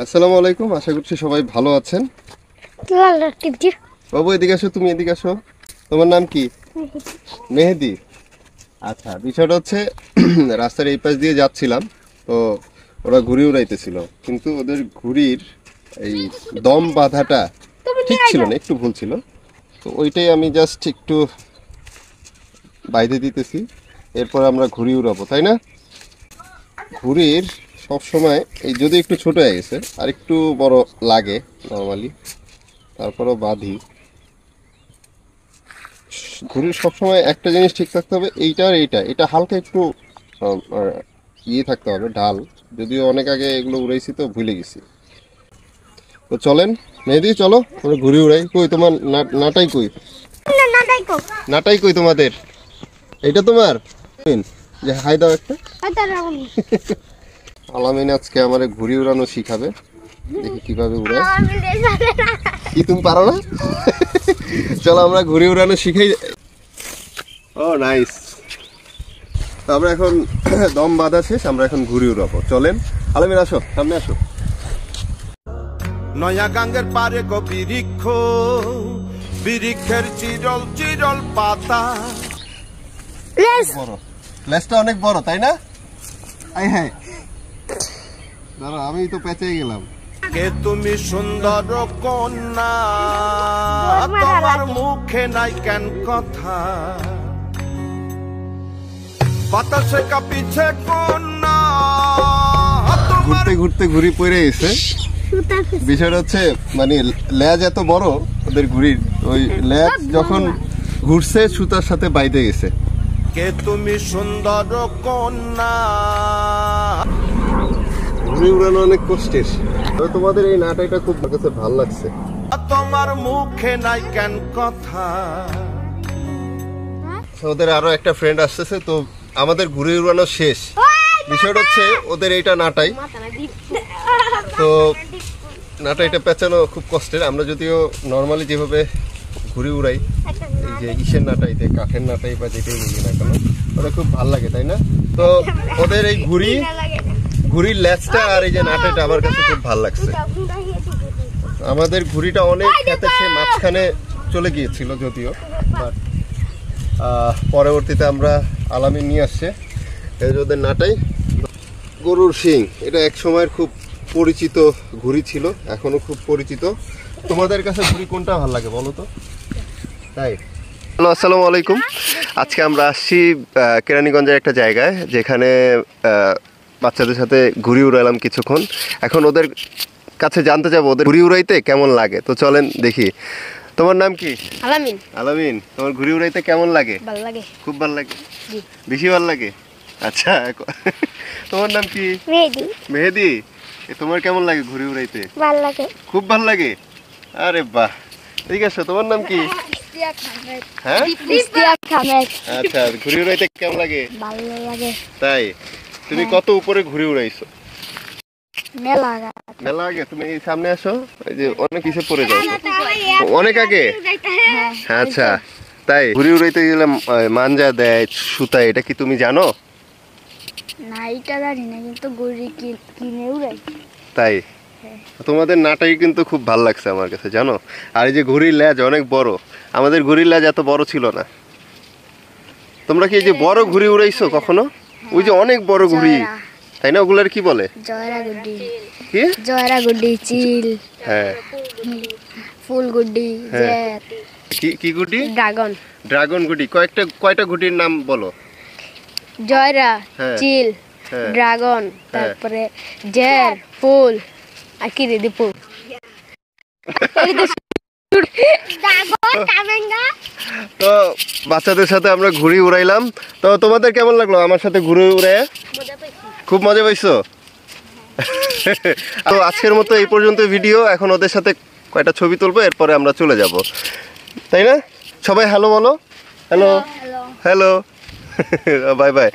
আসসালামু আলাইকুম, আশা করছি সবাই ভালো আছেন। বাবু এদিকে আসো, তুমি এদিকে আসো। তোমার নাম কি? মেহেদি। আচ্ছা, বিষয়টা হচ্ছে রাস্তার এই পাশ দিয়ে যাচ্ছিলাম, তো ওরা ঘুড়ি উড়াইতেছিল, কিন্তু ওদের ঘুড়ির এই দম বাঁধাটা ঠিক ছিল না, একটু ভুল ছিল। তো ওইটাই আমি জাস্ট একটু বাইরে দিতেছি, এরপর আমরা ঘুড়ি উড়াবো, তাই না? ঘুড়ির সব সময় এই যদি একটু ছোট হয়ে গেছে আর একটু বড় লাগে নর্মালি, তারপরও বাঁধি। ঘুড়ির সবসময় একটা জিনিস ঠিক থাকতে হবে, এইটা আর এটা হালকা একটু ইয়ে থাকতে হবে, ঢাল। যদিও অনেক আগে এগুলো উড়াইছি তো ভুলে গেছি। তো চলেন মেহেদি, চলো আমরা ঘুড়ি উড়াই। কই তোমার নাটাই কই? নাটাই কই তোমাদের? এইটা তোমার? যে হাই দাও একটা। আলামিন আজকে আমার ঘুড়ি উড়ানো শিখাবে, দেখি কিভাবে উড়ায়। কি তুমি পারো না? চলো আমরা ঘুড়ি উড়ানো শিখাই। ও নাইস। তো আমরা এখন দম বাঁধা শেষ, আমরা এখন ঘুড়ি উড়াবো। চলেন আলামিন, আসো সামনে আসো। নয়া গাঙ্গের পারে গো বিরিক্ষ, বিরিক্ষের চিরল চিরল পাতা। বড় লেজটা অনেক বড়, তাই না? আই হ্যাঁ, দাঁড়া আমি তো পেঁচে গেলাম। কে তুমি সুন্দর কন্যা, তোমার মুখে নাই কেন কথা, বাতাসে কাঁপিছে কন্যা। ঘুরতে ঘুরতে ঘুড়ি পড়ে গেছে। বিষয়টা হচ্ছে মানে লেজ এত বড় ওদের ঘুড়ির, ওই লেজ যখন ঘুরছে সুতার সাথে বাইতে গেছে। কে তুমি সুন্দর কন্যা। ঘুড়ি উড়ানো অনেক কষ্টের, তবে তোমাদের এই নাটকটা খুব আমার কাছে ভালো লাগছে। তোমার মুখে নাই কেন কথা। ওদের আরো একটা ফ্রেন্ড আসতেছে, তো আমাদের ঘুড়ি উড়ানো শেষ। বিষয়টা হচ্ছে ওদের এইটা নাটাই, তো নাটাইটা পেঁচানো খুব কষ্টের। আমরা যদিও নর্মালি যেভাবে ঘুড়ি উড়াই, এই যে ইসের নাটাইতে, কাঠের নাটাই বা যেটাই বলি না কেন, ওটা খুব ভালো লাগে, তাই না? তো ওদের এই ঘুড়ির লেজটা আর এই যে নাটাইটা আমার কাছে খুব ভালো লাগছে। আমাদের ঘুড়িটা অনেক খেতেছে, মাঝখানে চলে গিয়েছিল যদিও, বাট পরবর্তীতে আমরা আলামিন নিয়ে আসছে ওদের নাটাই। গরুর শিং, এটা এক সময়ের খুব পরিচিত ঘুড়ি ছিল, এখনো খুব পরিচিত। তোমাদের কাছে ঘুড়ি কোনটা ভালো লাগে বলো তো? তাই, হ্যালো আসসালামু আলাইকুম। আজকে আমরা আসছি কেরানীগঞ্জের একটা জায়গায়, যেখানে বাচ্চাদের সাথে ঘুড়ি উড়ালাম কিছুক্ষণ। এখন ওদের কাছে জানতে যাবো ওদের ঘুড়ি উড়াইতে কেমন লাগে। তো চলেন দেখি। তোমার নাম কি? আলামিন। আলামিন, তোমার ঘুড়ি উড়াইতে কেমন লাগে? ভালো লাগে। খুব ভালো লাগে? বেশি ভালো লাগে? আচ্ছা, তোমার নাম কি? মেহেদি। মেহেদি, তোমার কেমন লাগে ঘুড়ি উড়াইতে? ভালো লাগে। খুব ভালো লাগে? আরে বাহ, ঠিক আছে। তোমার নাম কি? হ্যাঁ, আচ্ছা, ঘুড়ি উড়াইতে কেমন লাগে? ভালো লাগে। তাই, তুমি কত উপরে ঘুড়ি উড়াইছো? মেলা আগে। তুমি এই সামনে আসো, এই যে অনেক কিছু পড়ে যাও। অনেক আগে? আচ্ছা, তাই ঘুড়ি উড়াইতে গেলাম মাঞ্জা দেয়, সুতা, এটা কি তুমি জানো? না, এটা জানি না, কিন্তু ঘুড়ি কিনে উড়াই। তাই, তোমাদের নাটাই কিন্তু খুব ভালো লাগছে আমার কাছে, জানো? আর এই যে ঘুড়ির লেজ অনেক বড়, আমাদের ঘুড়ির লেজ এত বড় ছিল না। তোমরা কি এই যে বড় ঘুড়ি উড়াইছো কখনো? ওই যে অনেক বড় ঘুড়ি, তাই না? ওগুলার কি বলে? জয়রা গুড্ডি। কি? জয়রা গুড্ডি, চিল। হ্যাঁ, ফুল গুড্ডি, জেট। কি গুড্ডি? ড্রাগন। ড্রাগন গুড্ডি। কয়টা গুডির নাম বলো? জয়রা, চিল, ড্রাগন, তারপরে জের, ফুল, আর কি রে দীপু। তো বাচ্চাদের সাথে আমরা ঘুড়ি উড়াইলাম। তো তোমাদের কেমন লাগলো আমার সাথে ঘুড়ি উড়ে? খুব মজা পাইছো? তো আজকের মতো এই পর্যন্ত ভিডিও। এখন ওদের সাথে কয়টা ছবি তুলবো, এরপরে আমরা চলে যাব, তাই না? সবাই হ্যালো বলো। Hello hello, bye bye.